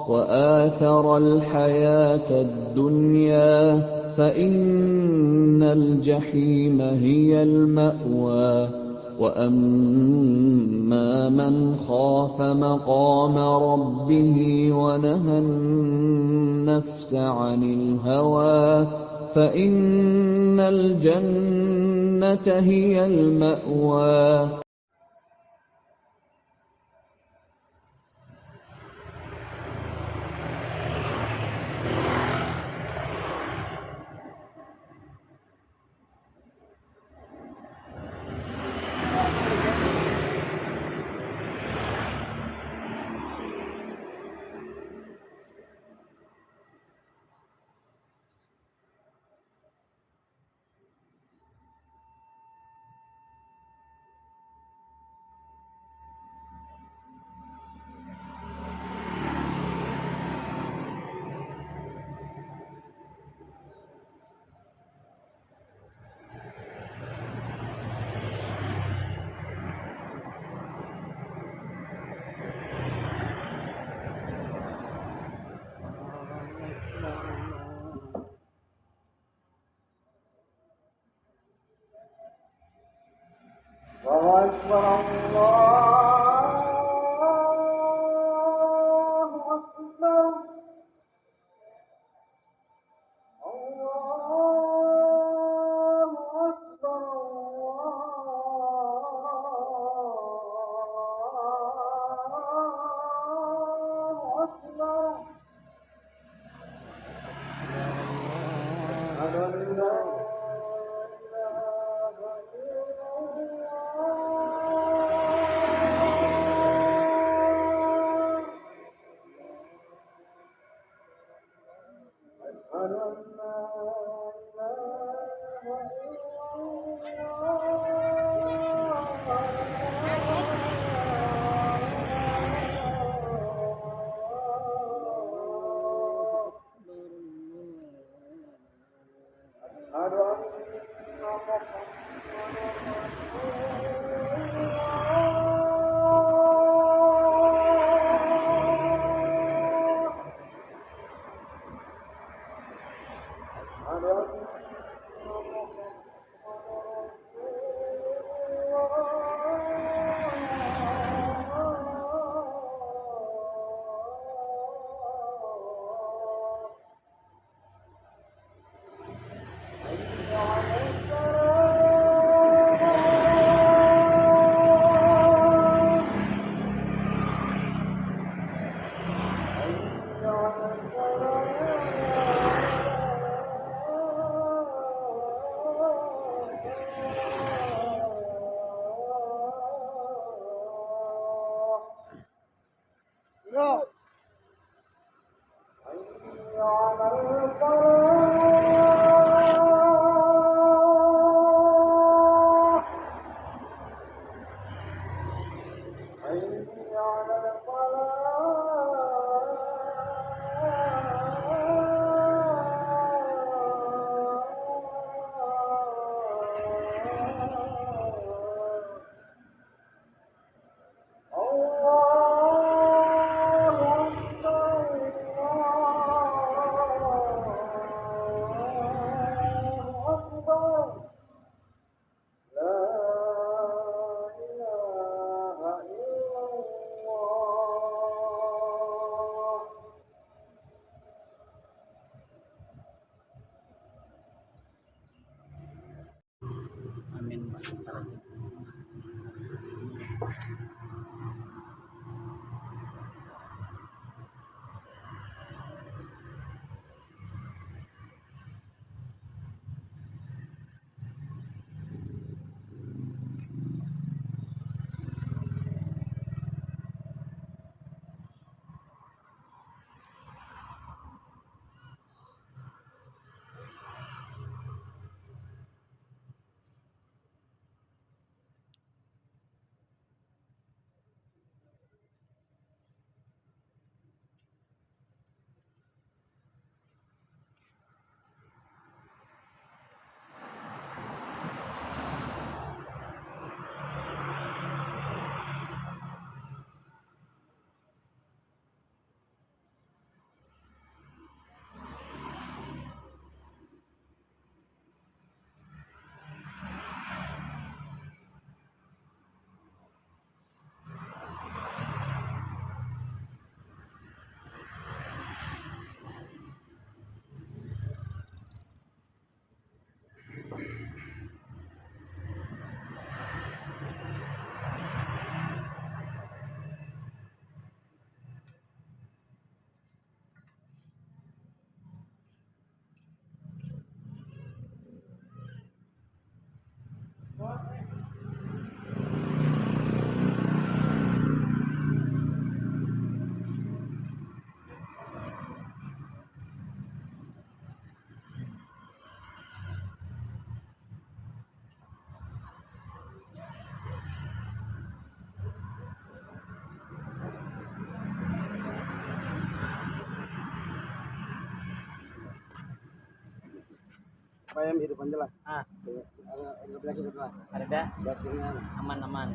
وآثر الحياة الدنيا فإن الجحيم هي المأوى وأما من خاف مقام ربه ونهى النفس عن الهوى فإن الجنة هي المأوى. ayam hidup aja lah. Ada penyakit lah. Ada. Penyakitnya Aman.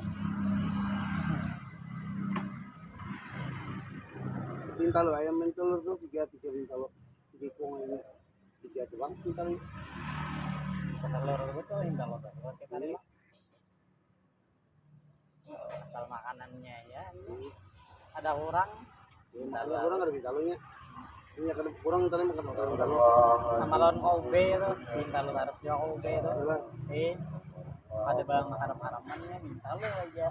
Bintalo ayam mentelur tuh tiga bintalo. Tiga kong ini. Tiga tuh bang bintalo. Telur betul bintalo telur kita nih. Asal makanannya ya. Ada orang. Ada kurang ada bintalonya. Ini ada kurang tadi makan bintalo. Sama lawan kobe tuh. Bintalo harus jauh kobe tuh. Ada bang haram-haramannya bintalo aja.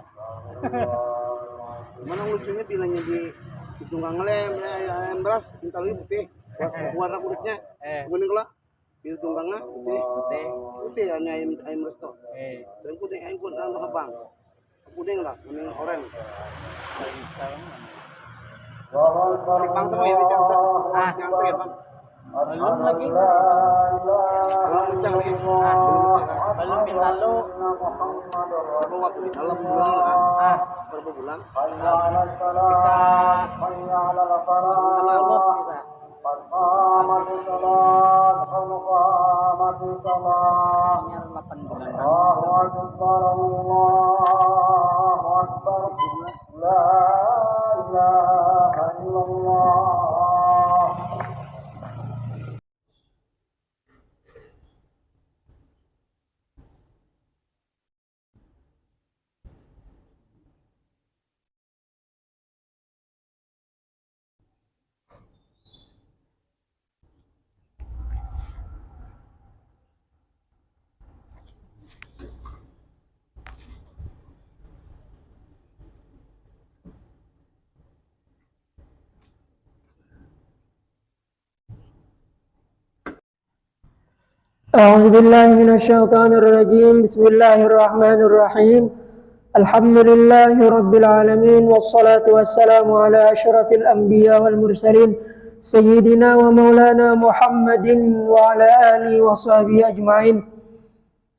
Mana lucunya bilangnya di tunggang lem ayam beras bintalo ini putih. Warna kulitnya kuning lah. Di tunggangnya putih ayam beras tuh. Dan kuning ayam kuning abang. Kuning lah, kuning oranye. Bang sama ya, yang saya bang. Belum lagi. Belum kencang lagi. Belum bintalo. Berapa waktu bintalo bulan kan? Berapa bulan? Bisa 10 bisa. Hanya 8 bulan. أعوذ بالله من الشيطان الرجيم. بسم الله الرحمن الرحيم. الحمد لله رب العالمين والصلاة والسلام على أشرف الأنبياء والمرسلين سيدنا ومولانا محمد وعلى آله وصحبه أجمعين.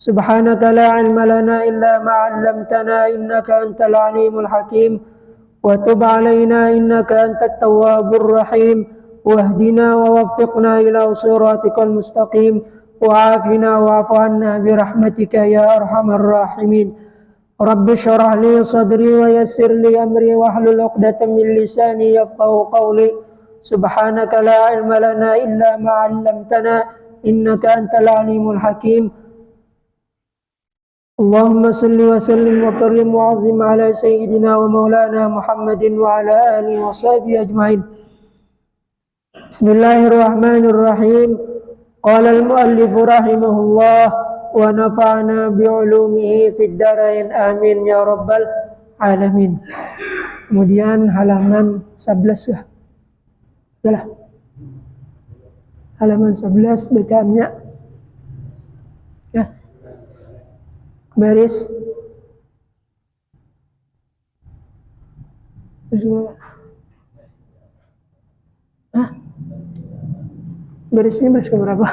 سبحانك لا علم لنا إلا ما علمتنا إنك أنت العليم الحكيم وتب علينا إنك أنت التواب الرحيم واهدنا ووفقنا إلى صراطك المستقيم وعافنا واعف عنا برحمتك يا أرحم الراحمين. رب اشرح لي صدري ويسر لي أمري واحلل عقدة من لساني يفقهوا قولي. سبحانك لا علم لنا إلا ما علمتنا إنك أنت العليم الحكيم. اللهم صل وسلم وكرم وعظم على سيدنا ومولانا محمد وعلى آله وصحبه أجمعين. بسم الله الرحمن الرحيم. قال المؤلف رحمه الله ونفعنا بعلومه في الدارين آمين ya rabbal alamin. Kemudian halaman 11 ya. Yalah. Halaman 11 bacaannya. Ya. Baris. Bismillah. Barisnya baris keberapa?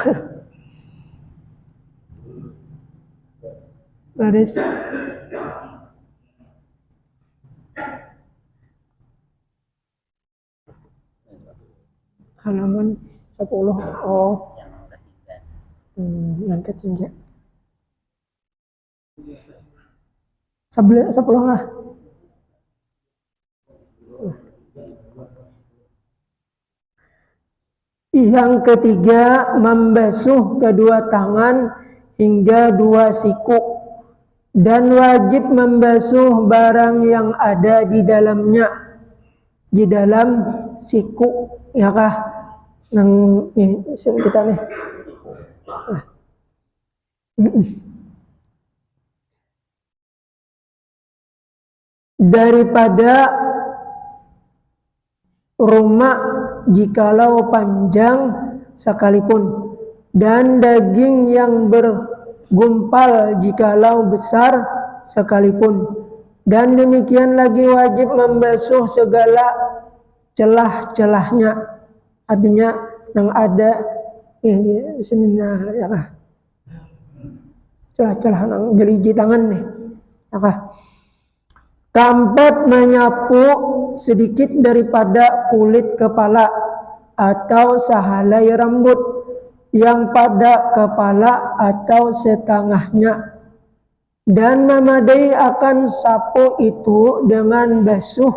Baris halaman 10. Oh, yang ketiga. 10 lah. Yang ketiga, membasuh kedua tangan hingga 2 siku dan wajib membasuh barang yang ada di dalamnya, di dalam siku, ya kah? Yang nih kita nih. Daripada rumah jikalau panjang sekalipun, dan daging yang bergumpal jikalau besar sekalipun, dan demikian lagi wajib membasuh segala celah-celahnya, artinya yang ada ini sini ya kah? Celah-celah yang jeliji tangan nih, ya kah? Keempat, menyapu sedikit daripada kulit kepala atau sehelai rambut yang pada kepala atau setengahnya, dan memadai akan sapu itu dengan basuh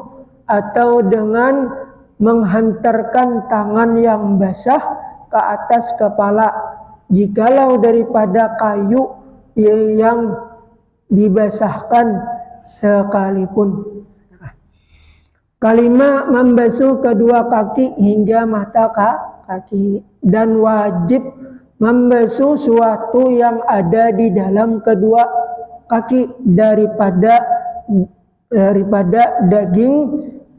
atau dengan menghantarkan tangan yang basah ke atas kepala, jikalau daripada kayu yang dibasahkan sekalipun. Kalimat membasuh kedua kaki hingga mata kaki, dan wajib membasuh suatu yang ada di dalam kedua kaki daripada daging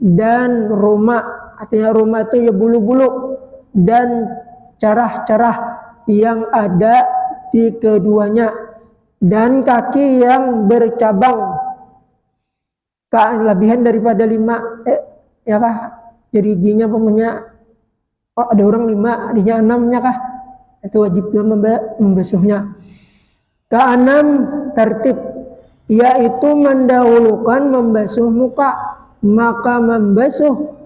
dan ruma. Artinya ruma itu ya bulu-bulu dan carah-carah yang ada di keduanya, dan kaki yang bercabang kelebihan daripada 5 ya kah? Jadi jinya punya ada orang 5, adinya 6 nya kah? Itu wajib membasuhnya. Keenam, tertib, yaitu mendahulukan membasuh muka, maka membasuh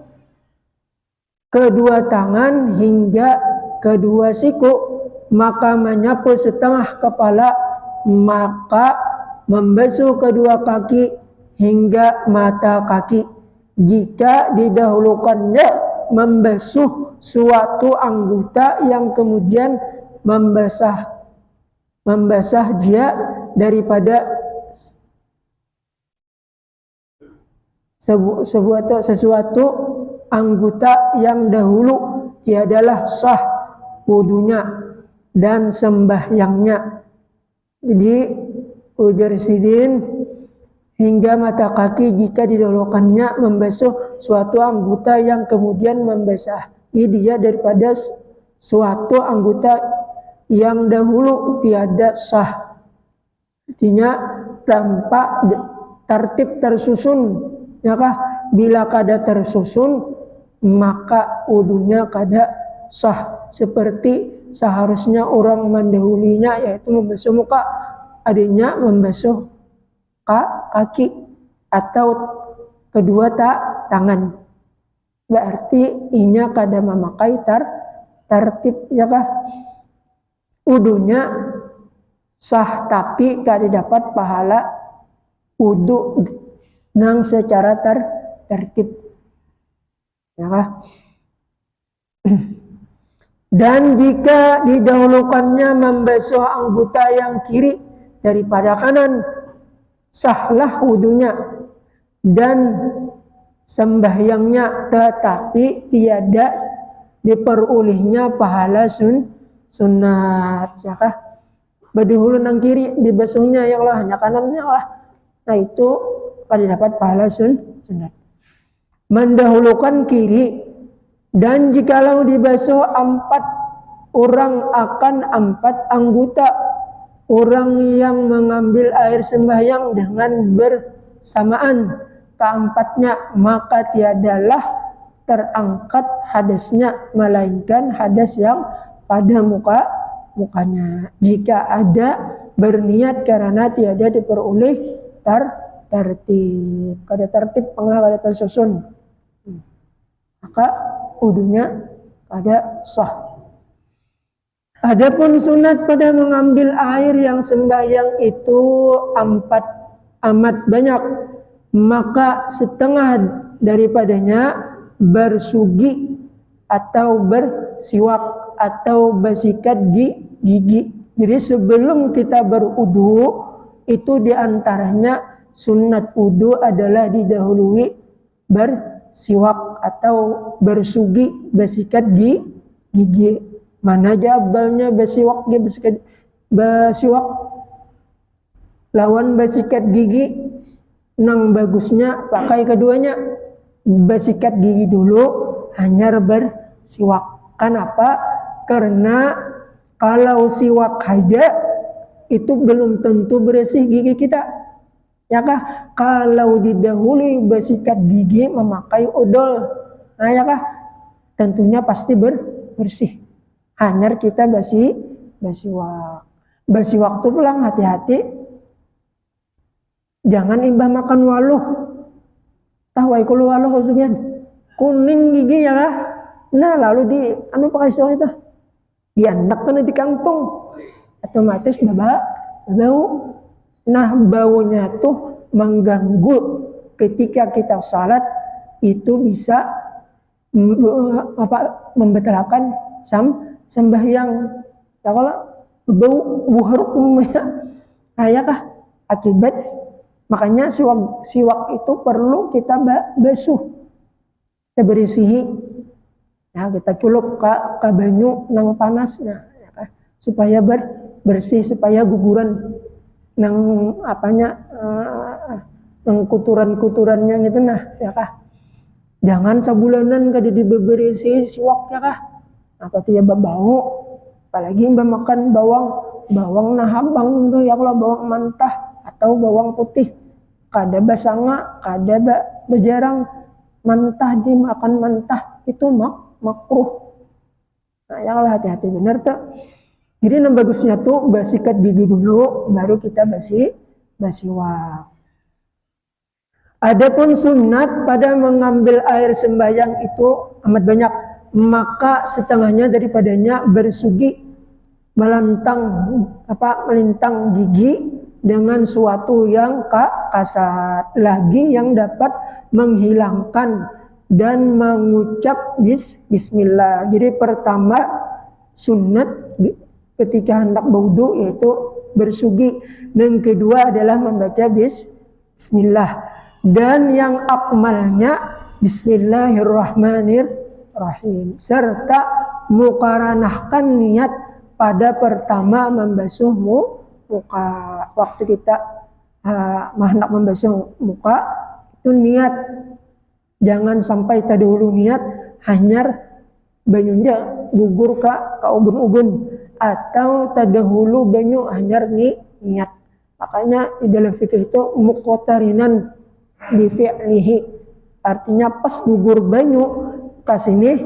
kedua tangan hingga kedua siku, maka menyapu setengah kepala, maka membasuh kedua kaki hingga mata kaki. Jika didahulukannya membasuh suatu anggota yang kemudian membasah dia daripada sesuatu anggota yang dahulu, tiadalah sah wudunya dan sembahyangnya. Jadi ujar sidin hingga mata kaki jika didahulukannya membasuh suatu anggota yang kemudian membasahi dia daripada suatu anggota yang dahulu, tiada sah. Artinya tanpa tertib tersusun, ya kah? Bila kada tersusun maka wudunya kada sah, seperti seharusnya orang mendahulinya yaitu membasuh muka, adanya membasuh kaki atau kedua tangan. Berarti inya kada memakai tertib, ya kah? Wudunya sah tapi kada dapat pahala wudu nang secara tertib, ya kah? Dan jika didahulukannya membasuh anggota yang kiri daripada kanan, sahlah wudunya dan sembahyangnya, tetapi tiada diperolehnya pahala sunat, ya kah? Berdahulu nang kiri dibasuhnya ya Allah, hanya kanannya Allah. Nah itu pada dapat pahala sunat. Mendahulukan kiri, dan jikalau dibasuh 4 orang akan 4 anggota orang yang mengambil air sembahyang dengan bersamaan keempatnya, maka tiadalah terangkat hadasnya, melainkan hadas yang pada mukanya. Jika ada berniat karena tiada diperoleh tertib, kada tertib penglah kada tersusun, maka wudunya kada sah. Adapun sunat pada mengambil air yang sembahyang itu amat banyak, maka setengah daripadanya bersugi atau bersiwak atau bersikat gigi. Jadi sebelum kita berwudu itu diantaranya sunat wudu adalah didahului bersiwak atau bersugi, bersikat gigi. Mana jabalnya bersiwak, dia bersiwak lawan bersikat gigi, nang bagusnya pakai keduanya. Bersikat gigi dulu, hanya bersiwak. Kenapa? Karena kalau siwak aja itu belum tentu bersih gigi kita, ya kah? Kalau didahului bersikat gigi memakai odol, nah ya kah? Tentunya pasti bersih. Hanya kita bersiwak. Bersiwak itu pulang hati-hati, jangan imbah makan waluh. Tahu ikul waluh maksudnya kuning gigi ya kah? Nah lalu pakai siwak itu. diandakkan di kantong, otomatis bau. Nah, baunya tuh mengganggu ketika kita salat, itu bisa membatalkan sembahyang. Ya kalau bau buharuk kah akibat, makanya siwak itu perlu kita basuh, kita berisihi. Ya, kita culup ke banyu nang panas, nah, ya, supaya bersih, supaya guguran nang nang kuturan-kuturannya gitu, nah ya kah. Jangan sebulanan kada diberisi siwak ya kah. Apa tuh ya bau. Apalagi makan bawang nahabang tuh ya, kalau bawang mentah atau bawang putih. Kada basanga, kada bejarang mentah, dimakan mentah itu makruh. Nah, ya Allah, hati-hati benar tuh. Jadi yang bagusnya tuh sikat gigi dulu, baru kita siwak. Adapun sunat pada mengambil air sembahyang itu amat banyak, maka setengahnya daripadanya bersugi, melintang gigi dengan suatu yang kasat, lagi yang dapat menghilangkan dan mengucap bismillah. Jadi pertama sunat ketika hendak berwudu yaitu bersugi, dan kedua adalah membaca bismillah. Dan yang akmalnya bismillahirrahmanirrahim, serta muqaranahkan niat pada pertama membasuh muka. Waktu kita hendak membasuh muka itu niat, jangan sampai terdahulu niat hanyar banyunya gugur ka ubun-ubun, atau terdahulu banyu hanyar niat. Makanya di dalam fikih itu muqtarinan di fi'lihi, artinya pas gugur banyu ke sini,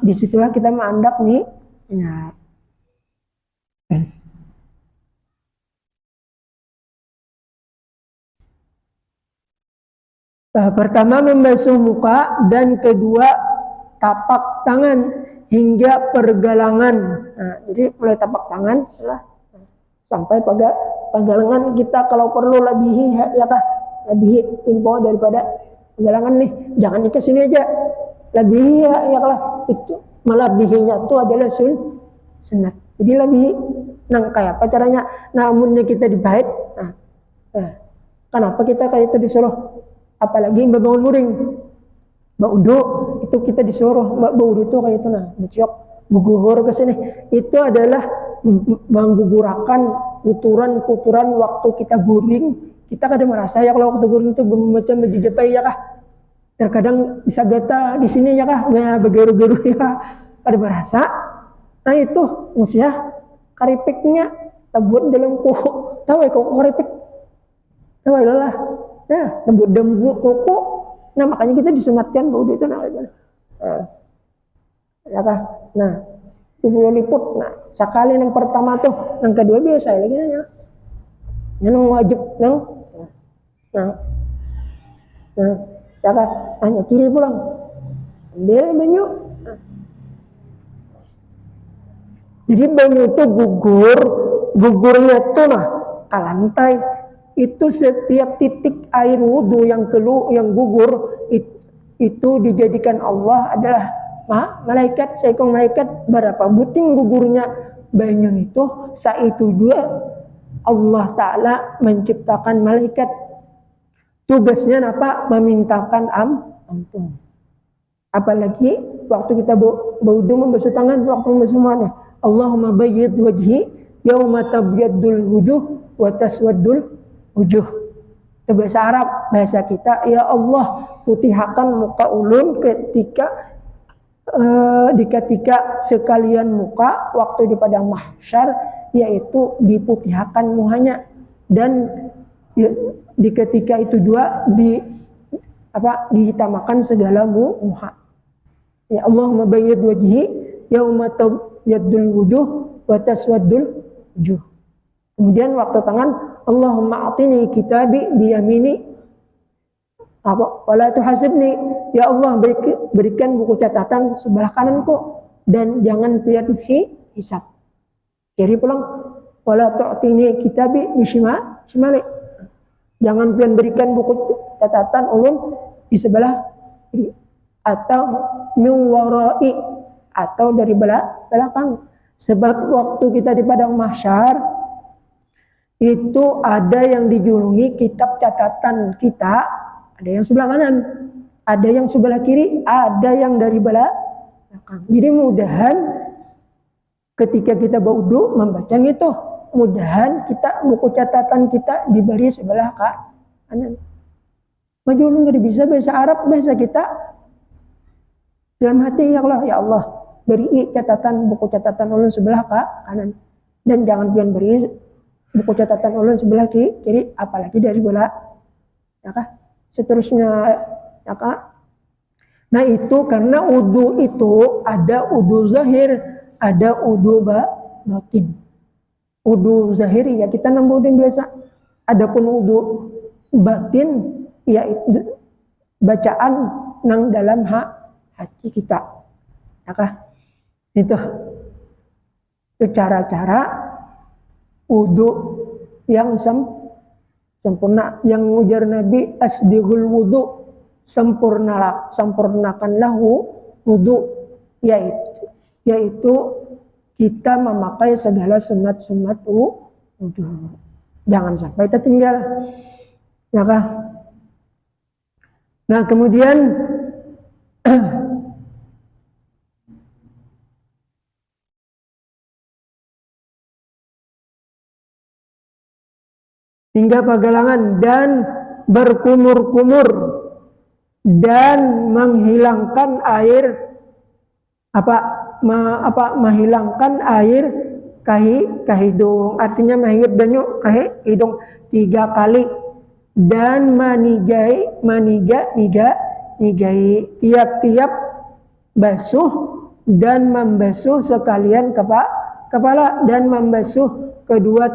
disitulah kita mengandak niat. Pertama membasuh muka, dan kedua tapak tangan hingga pergelangan. Nah, jadi mulai tapak tangan sampai pada pergelangan. Kita kalau perlu lebih ya kah, lebih info daripada pergelangan nih, jangan ke sini aja, lebih ya lah. Itu malah bihinya itu adalah sunat. Jadi lebih nang kayak apa caranya, namunnya kita dibait. Nah, kenapa kita kayak itu disuruh? Apalagi bangun muring, baudu itu kita disuruh baudu itu kayak itu, nah beciok gugur ke sini, itu adalah menggugurakan kuturan-kuturan waktu kita guring. Kita kadang merasa ya kalau waktu guring itu macam menjejepai ya kah, terkadang bisa gata di sini ya kah, begeru-geru ya, kadang merasa. Nah itu musia karipiknya tabut dalam kuku, tahu ya kok karipik, tahu ya lah. Nah, tabut kuku, nah makanya kita disunatkan bau itu ya kah. Nah, tubuh liput. Nah, sekali yang pertama tuh, yang kedua biasa lagi nanya. Yang wajib nah, ya kah, hanya kiri pulang. Ambil banyu. Jadi banyu itu gugurnya tuh ke lantai. Itu setiap titik air wudhu yang gugur itu dijadikan Allah adalah malaikat, seekor malaikat. Berapa buting gugurnya banyu itu, saat itu juga Allah Ta'ala menciptakan malaikat. Tugasnya apa? Memintakan ampun. Apalagi waktu kita berwudhu membasuh tangan, waktu membasuh mana? Allahumma bayyid wajhi yawma tabyaddul wujuh wa taswaddul wujuh. Itu bahasa Arab. Bahasa kita, ya Allah putihkan muka ulun ketika sekalian muka waktu di padang mahsyar, yaitu diputihkan muhanya, dan di ketika itu juga dihitamakan segala muha. Ya Allahumma bayyid wajhi yauma tabyaddul wujuh wa taswaddul wujuh. Kemudian waktu tangan, Allahumma atini kitabi biyamini wala tuhasibni, ya Allah berikan buku catatan sebelah kananku, dan jangan pian hisab. Kiri pulang, wala tu'tini kitabi shimali. Jangan pian berikan buku catatan ulun di sebelah kiri, atau min warai, atau dari belakang. Sebab waktu kita di padang mahsyar itu ada yang dijulungi kitab catatan kita, ada yang sebelah kanan, ada yang sebelah kiri, ada yang dari belakang. Jadi mudahan ketika kita berwudu membaca itu, mudahan kita buku catatan kita di baris sebelah kanan. Maju lu nggak bisa bahasa Arab, bahasa kita dalam hati, ya Allah beri catatan buku catatan ulun sebelah kanan, dan jangan pian beri buku catatan ulun sebelah kiri, apalagi dari ya kah? Seterusnya, ya kah? Nah itu karena wudu itu ada wudu zahir, ada wudu batin. Wudu zahir ya kita nambudin biasa. Adapun wudu batin yaitu bacaan nang dalam hati kita, ya kah? Itu cara-cara wudu yang sempurna, yang ujar Nabi asbihul wudu, sempurnakanlah wudu, yaitu kita memakai segala sunat-sunat wudu, jangan sampai tertinggal, ya kah? Nah kemudian hingga pagalangan dan berkumur-kumur dan menghilangkan air menghilangkan air kahidung, artinya menghidung banyak kahidung 3 kali, dan manigai tiap-tiap basuh, dan membasuh sekalian kepala, dan membasuh kedua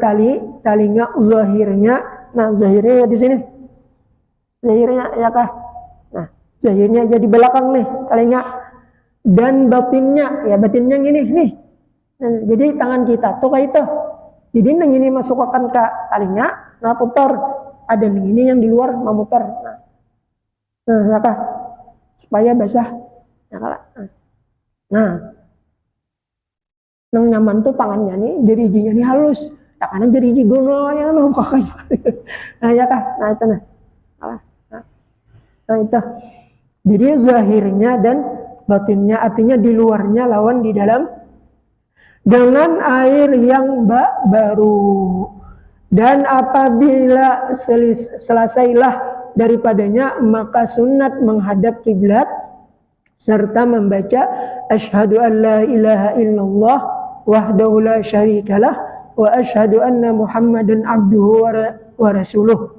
talinya zahirnya. Nah zahirnya di sini, zahirnya ya kah? Nah zahirnya jadi belakang nih talinya, dan batinnya ya batinnya gini nih. Nah, jadi tangan kita tuh kayak itu, jadi yang ini masukkan ke talinya, nah putar, ada yang ini yang di luar memutar, nah ya kah? Supaya basah, ya kah? Nah nang nyaman tuh tangannya nih, jari-jarinya nih halus, tangannya jari-jari gono ya noh kakak. Nah ya kah? Nah itu nah itu. Jadi zahirnya dan batinnya, artinya di luarnya lawan di dalam, dengan air yang baru, dan apabila selesailah daripadanya maka sunat menghadap kiblat serta membaca asyhadu an la ilaha illallah wahdahu la syarikalah wa asyhadu anna muhammadan abduhu wa rasuluh.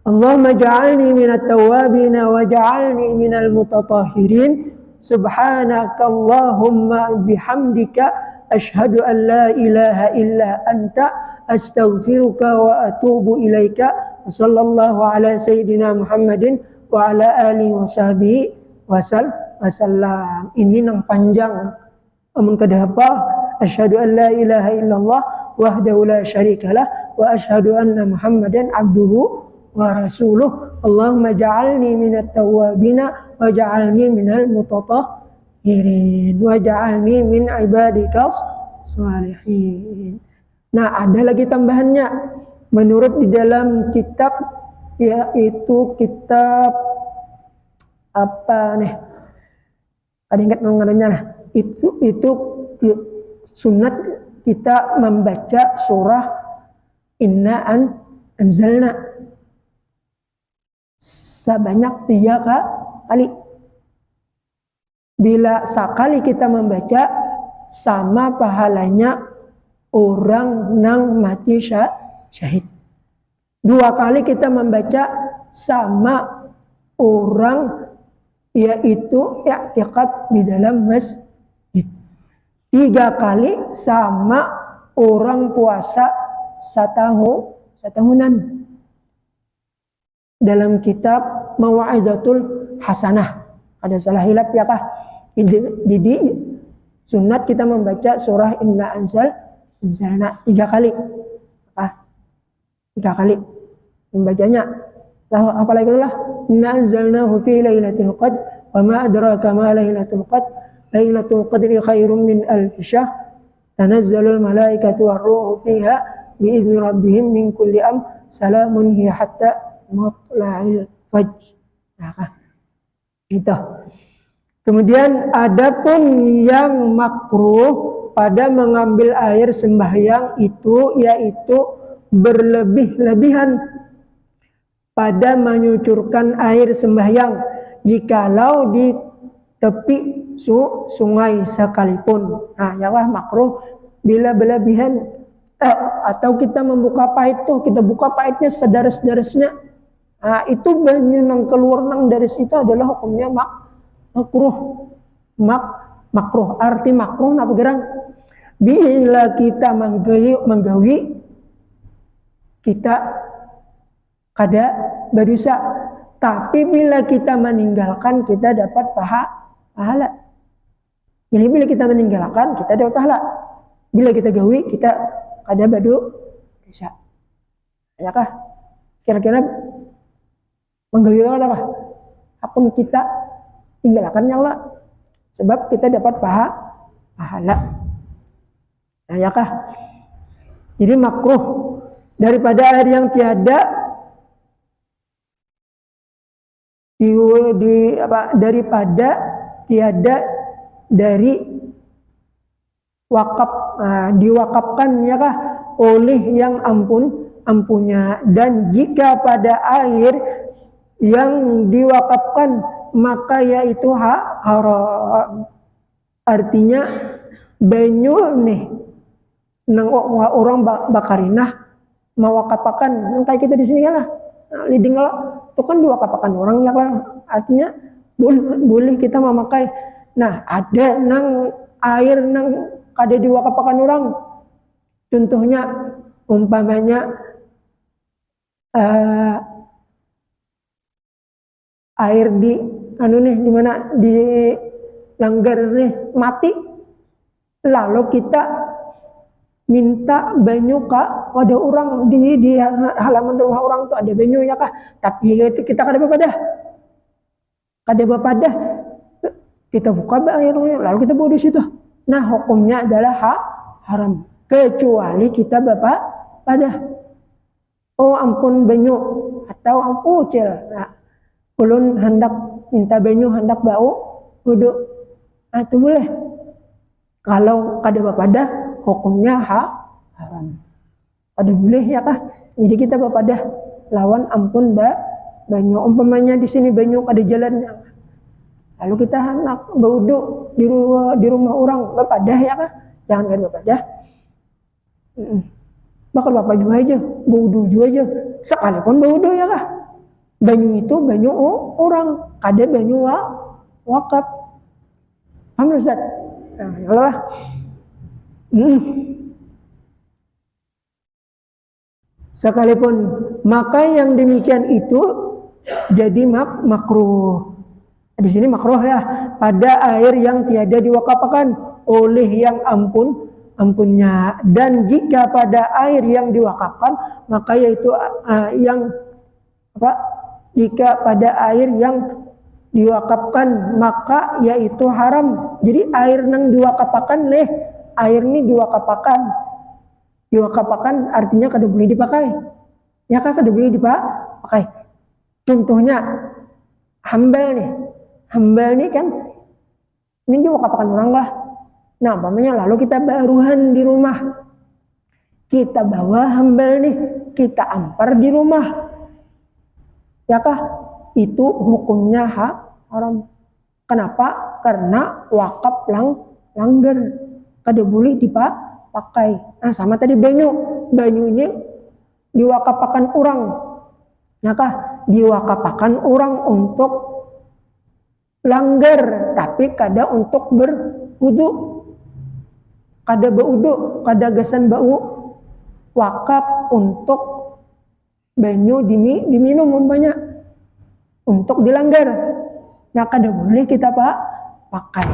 Allahumma ja'alni minat tawabin wa ja'alni minal mutatahhirin. Subhanaka Allahumma bihamdika asyhadu an la ilaha illa anta astaghfiruka wa atubu ilaika. Sallallahu ala sayyidina Muhammadin wa ala alihi wa sahbihi wasallam. Ini nang panjang amun kada hafal asyhadu an la ilaha illallah wahdahu la syarikalah wa asyhadu anna Muhammadan abduhu wa rasuluh. Allahumma ja'alni minat tawwabina wa ja'alni minal mutatahhirin wa ja'alni min ibadikas salihin. Nah, ada lagi tambahannya menurut di dalam kitab, yaitu kitab apa nih? Ada ingat namanya lah. Itu sunat kita membaca surah Inna anzalna sebanyak 3 kali. Bila sekali kita membaca, sama pahalanya orang nang mati syahid. 2 kali kita membaca, sama orang yaitu i'tiqad di dalam masjid. 3 kali sama orang puasa setahunan. Dalam kitab Mau'izatul Hasanah, ada salah hilap ya kah? Jadi Sunat kita membaca surah Inna Anzalna 3 kali. 3 kali membacanya. Lalu apalagi lah, Inna anzalnahu fi lailatul qadr wa ma adraka ma lailatul qadr. Lailatul qadri khairum min alf syahr. Tanazzalul malaikatu war-ruhu fiha biizni rabbihim min kulli salamun hiya hatta matla'il fajr. Nah, itu. Kemudian adapun yang makruh pada mengambil air sembahyang itu yaitu berlebih-lebihan pada menyucurkan air sembahyang jikalau di tepi sungai sekalipun. Nah, yalah makruh bila berlebihan atau kita membuka parit tuh, kita buka paritnya sedaras-darasnya. Nah, itu banyu nang keluar nang dari situ adalah hukumnya makruh. Makruh arti makruh napa gerang? Bila kita menggawi kita kada berdosa, tapi bila kita meninggalkan kita dapat pahala. Jadi bila kita meninggalkan kita dapat pahala. Bila kita gawi kita kada berdosa. Ya kah? Kira-kira menggawi apa? Apun kita tinggalkan yang lah, sebab kita dapat pahala. Nah, ya kah? Jadi makruh daripada air yang tiada daripada tiada dari wakaf, diwakafkan ya kah oleh yang ampunnya. Dan jika pada air yang diwakafkan maka yaitu haram. Artinya banyu nih nang orang bakarinah mewakafakan kayak kita di sini kan lah, liding lah itu kan diwakafkan orang ya lah, artinya boleh kita memakai. Nah, ada nang air nang kada diwakafkan orang, contohnya umpamanya air di di mana di langgar nih mati, lalu kita minta banyu kak wadah orang di halaman rumah orang tuh ada banyu ya kah, tapi kita kada bapadah kita buka airnya lalu kita bawa di situ. Nah, hukumnya adalah haram kecuali kita bapadah. Oh ampun banyu atau ampun cil. Nah, ulun hendak minta banyu hendak bau wudhu, nah itu boleh. Kalau kada bapadah hukumnya haram. Ada boleh ya kah? Jadi kita bapadah lawan ampun banyu. Umpamanya di sini banyu kada jalannya, lalu kita hendak berwudu di rumah orang, bapadah ya kah? Jangan kada bapadah. Bakal bapak juga aja, berwudu juga aja. Sekalipun berwudu ya kah? Banyu itu banyu orang, kada banyu wakaf. Paham Ustaz? Nah, ya Allah. Sekalipun maka yang demikian itu jadi makruh. Di sini makruh ya pada air yang tiada diwakafkan oleh yang ampunnya. Dan jika pada air yang diwakafkan maka yaitu yang jika pada air yang diwakafkan maka yaitu haram. Jadi air nang diwakafkan air ini diwakafkan artinya kada boleh dipakai. Ya kah kada boleh dipakai. Contohnya hambal nih kan ini diwakafkan orang lah. Nah, umpamanya lalu kita baruhan di rumah, kita bawa hambal nih, kita ampar di rumah. Ya kah? Itu hukumnya haram. Kenapa? Karena wakaf langgar, kada boleh dipakai. Nah, sama tadi banyu ini diwakafkan orang. Ya kah? Diwakafkan orang untuk langgar, tapi kada untuk berwudu. Kada berwudu, kada gasan bau. Wakaf untuk banyu diminum umpamanya untuk dilanggar. Nah, kada boleh kita pakai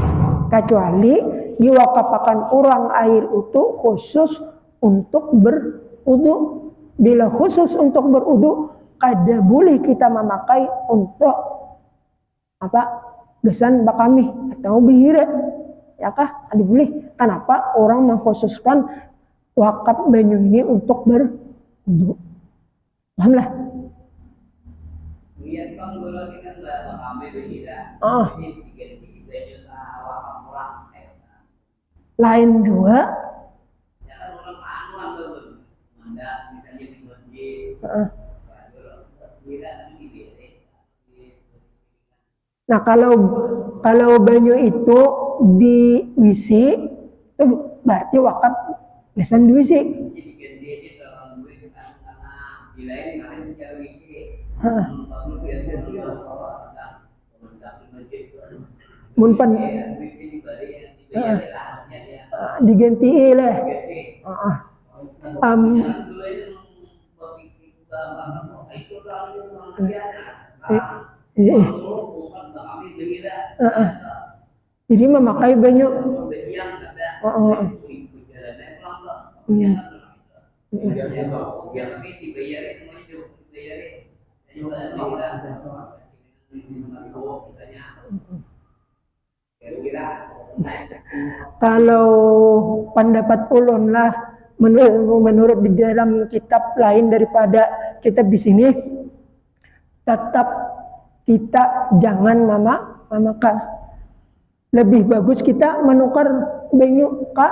kecuali diwakafkan orang air itu khusus untuk berwudu. Bila khusus untuk berwudu, kada boleh kita memakai untuk gesan bakami atau bihira, ya kah? Ada boleh. Kenapa orang mengkhususkan wakaf banyu ini untuk berwudu? Pahamlah? Lain juga. Nah kalau banyu itu di WC itu berarti wakaf besan di WC. Munpan diganti lah. Jadi memakai banyu. Kalau pendapat ulun lah, menurut di dalam kitab lain daripada kitab di sini, tetap kita jangan memakai. Lebih bagus kita menukar banyu ke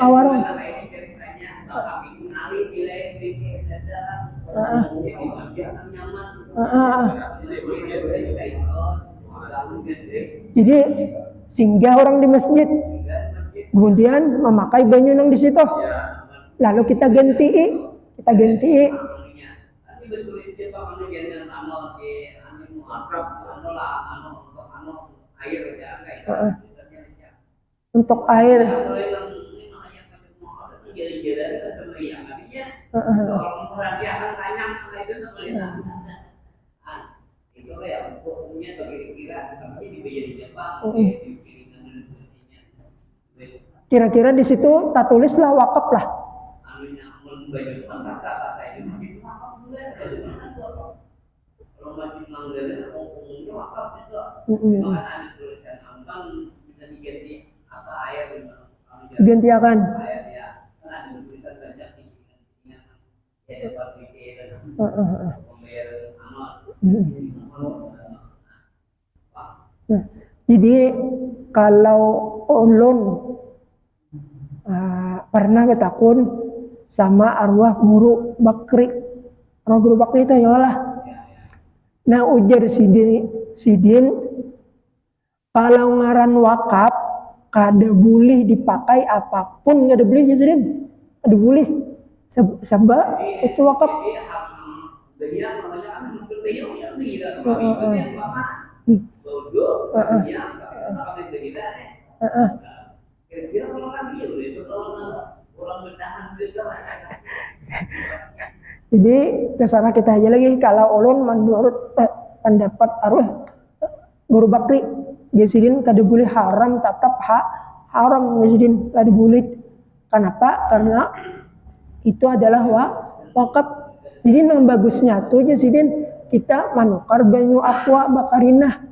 awarong. Jadi singgah orang di masjid, kemudian memakai banyu yang di situ, lalu kita ganti. Untuk air. Kira-kira di situ tak tulislah wakaf lah. Gantiakan. Nah, jadi kalau ulun pernah bertakun sama arwah guru Bakri. Arwah guru Bakri itu ya lah. Nah ujar sidin kalau ngaran wakaf kada boleh dipakai apapun, kada boleh ya sidin. Kada boleh. Sebab itu wakaf. Jadi terserah kita aja lagi. Kalau ulun menurut pendapat arwah guru Bakri, jasidin kada boleh, haram, tetap haram jasidin kada boleh. Kenapa? Karena itu adalah wakaf. Jadi yang bagusnya tuh jasidin kita manukar banyu aqua bakarinah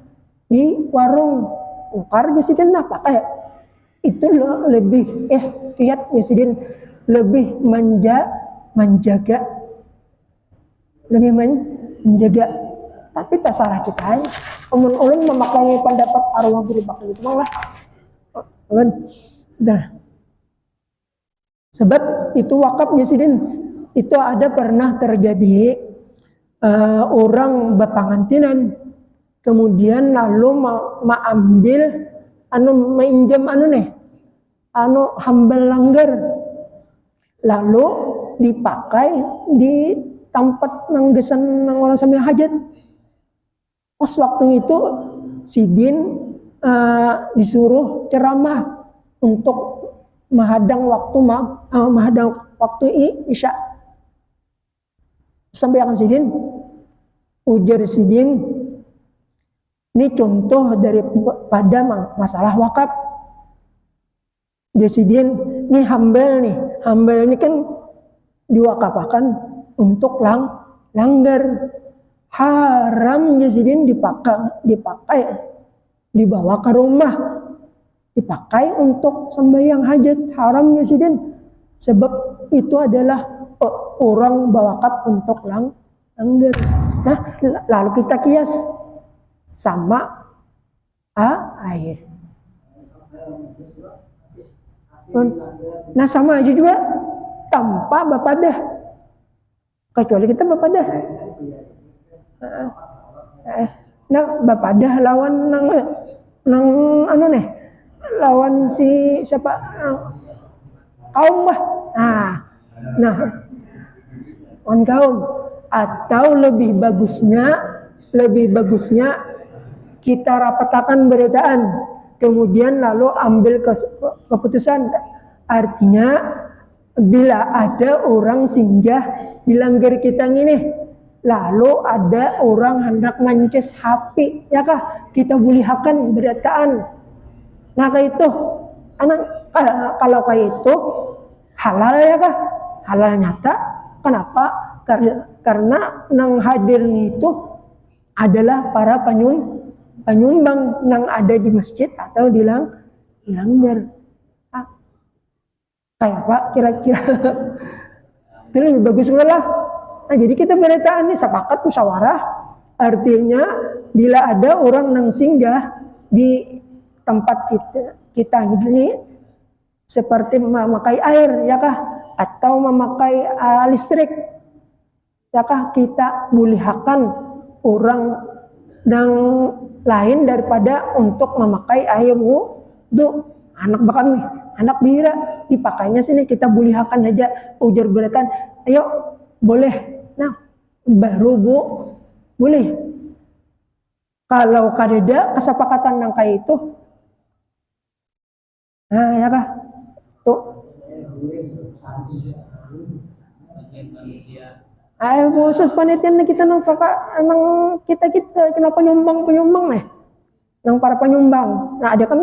di warung, nukar jasidin apa kayak itu lebih ihtiyat jasidin, lebih menjaga. Tapi terserah kita aja. Ulun memakai pendapat arwah guru Bakri itu malah ulun dah. Sebab itu wakaf jasidin. Itu ada pernah terjadi orang berpengantinan, kemudian lalu mengambil mainjam hambal langgar, lalu dipakai di tempat nang desan nang orang sambil hajat. Pas waktu itu sidin disuruh ceramah untuk menghadang waktu isya. Sampai akan sidin, ujar sidin, ini contoh daripada masalah wakaf. Jasidin nih hambal nih kan diwakafkan untuk langgar. Haram jasidin dipakai dibawa ke rumah, dipakai untuk sembahyang hajat. Haram jasidin, sebab itu adalah orang bawakaf untuk langgar. Nah, lalu kita kias sama air. Nah, sama aja juga tanpa bapadah, kecuali kita bapadah. Nah, bapadah lawan nang anu nih, lawan si siapa, kaum bah. Nah, kaum. Atau lebih bagusnya kita rapatakan beritaan, kemudian lalu ambil keputusan. Artinya bila ada orang singgah di langgar kita ini, lalu ada orang hendak mances HP, ya kah? Kita bulihakan beritaan. Nah, kayak itu, kalau kayak itu halal, ya kah? Halal nyata. Kenapa? Karena nang hadir itu adalah para penyumbang nang ada di masjid atau di langgar. Kayak apa kira-kira? Itu lebih bagus lah. Nah, jadi kita beritaan ini sepakat musyawarah, artinya bila ada orang nang singgah di tempat kita ini, seperti memakai air, ya kah, atau memakai listrik, ya kah, kita muliakan orang yang lain daripada untuk memakai air wudu. Anak bakami, anak bira dipakainya sini, kita muliakan aja, ujar beritaan, ayo boleh. Nah, baru boleh. Kalau kadeda kesepakatan yang kayak itu, nah, ya kah, tuh. Ayo khusus panitia kita nang kita kenapa penyumbang nih, nang para penyumbang. Nah, ada kan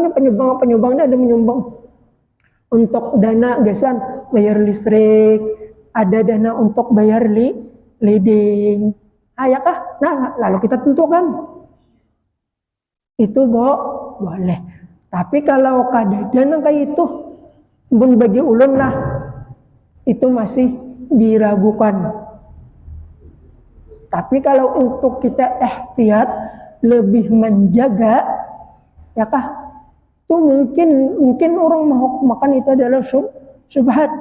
penyumbangnya ada menyumbang untuk dana gasan bayar listrik, ada dana untuk bayar leading. Ya kah? Nah, lalu kita tentukan itu boleh. Tapi kalau kadang kayak itu, bun bagi ulun lah, itu masih diragukan. Tapi kalau untuk kita ihtiyat, lebih menjaga, ya kah? Itu mungkin orang mau makan itu adalah syubhat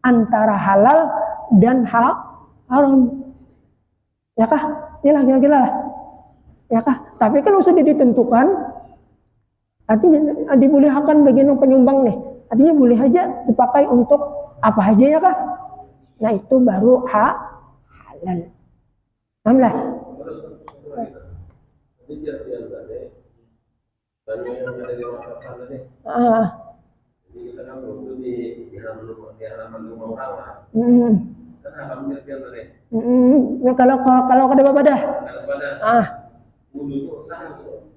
antara halal dan haram. Ya kah? Inilah kira-kira lah. Ya kah? Tapi kalau sudah ditentukan, artinya dibolehkan bagi penyumbang nih. Artinya boleh aja dipakai untuk apa aja, ya kah? Nah, itu baru halal. Alhamdulillah. Jadi kita kan waktu di halaman rumah orang lah. Kan halaman dia tadi. Nah, kalau kada bapadah. Wudunya sah gitu.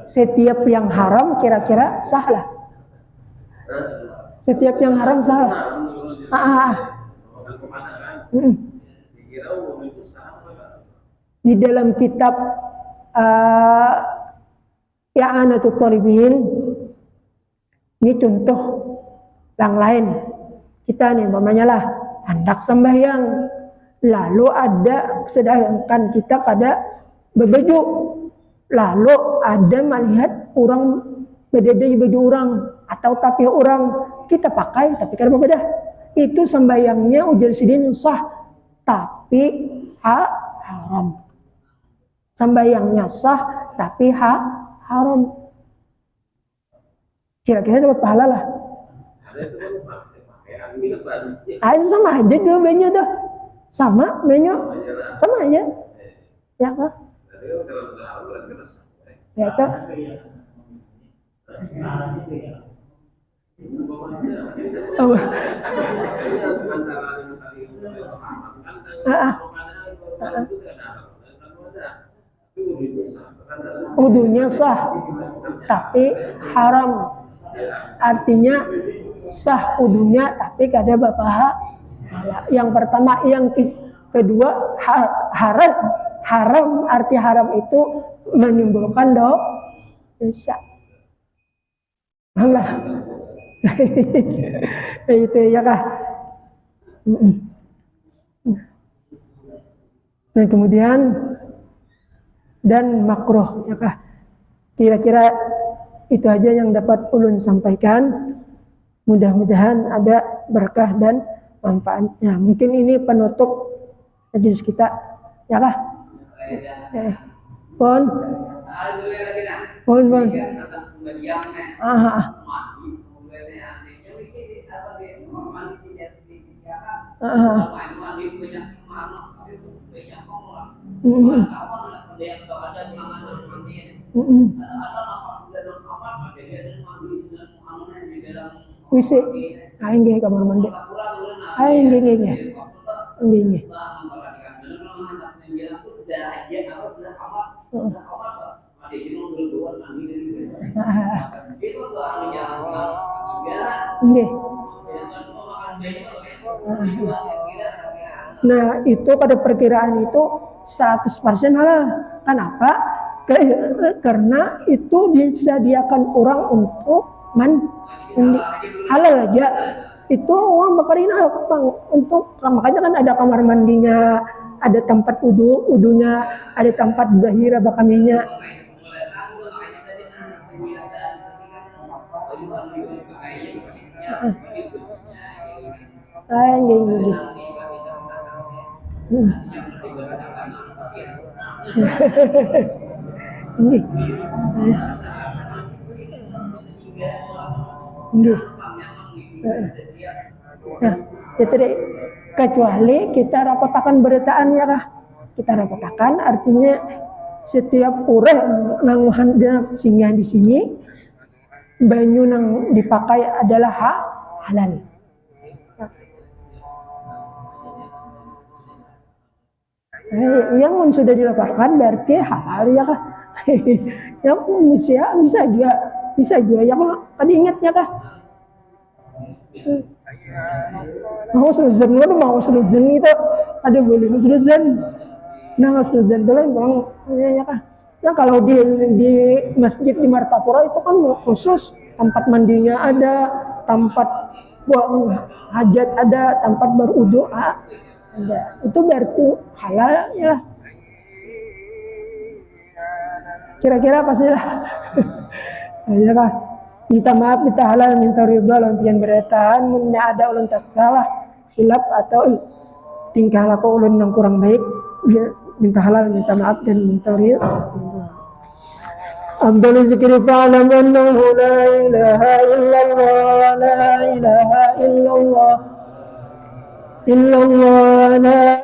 Setiap yang haram kira-kira sah lah. Setiap yang haram sah lah. Dikira wudu itu sah lah. Di dalam kitab I'anatul Talibin, ini contoh yang lain. Kita nih umpamanya lah hendak sembahyang, lalu ada, sedangkan kita kada berbaju, lalu ada melihat orang beda-beda baju orang atau tapi orang, kita pakai tapi kada berbeda. Itu sembahyangnya ujar sidin sah, tapi haram. Sembahyangnya sah tapi haram. Kira-kira dapat pahala lah. Itu sama aja dua banyak tuh. Sama banyak. Sama aja. Ya kah? Ya kah? Wudunya sah tapi haram. artinya sah wudunya tapi kada bapaha. Yang pertama, yang kedua haram arti haram itu menimbulkan dosa. Allah. Itu ya kah. Nah kemudian dan makruh ya kah. Kira-kira itu aja yang dapat ulun sampaikan. Mudah-mudahan ada berkah dan manfaatnya. Mungkin ini penutup majelis kita ya kah. Pon. Wisi, aing ge kamar mandi. Aing ge. Nah itu pada perkiraan itu 100% halal. Kenapa? Karena itu disediakan orang untuk halal aja. Itu orang bakarin apa untuk, makanya kan ada kamar mandinya, ada tempat udunya, ada tempat bahira bakaminya. Gini. Nah, jadi kecuali kita rapatakan beritaan ya kah? Kita rapatakan artinya setiap urang nang singgah di sini banyu nang dipakai adalah halal. Yang sudah dilaporkan berarti halal ya kah? Yang bisa juga yang tadi ingatnya kah? Mau selesai itu ada boleh selesai. Nah selesai dulu bang ya kah? Ya kalau di masjid di Martapura itu kan khusus tempat mandinya ada, tempat buang hajat ada, tempat berwudu ada. Itu berarti halal ya. Kira-kira pastilah. Ya kah? Minta maaf, minta halal, minta ridha, lampian beretahan, munnya ada ulun tas salah, hilap atau tingkah laku ulun yang kurang baik, minta halal, minta maaf dan minta ridha. Abdul zikri fa'lam annahu la ilaha illallah, la ilaha illallah, illallah la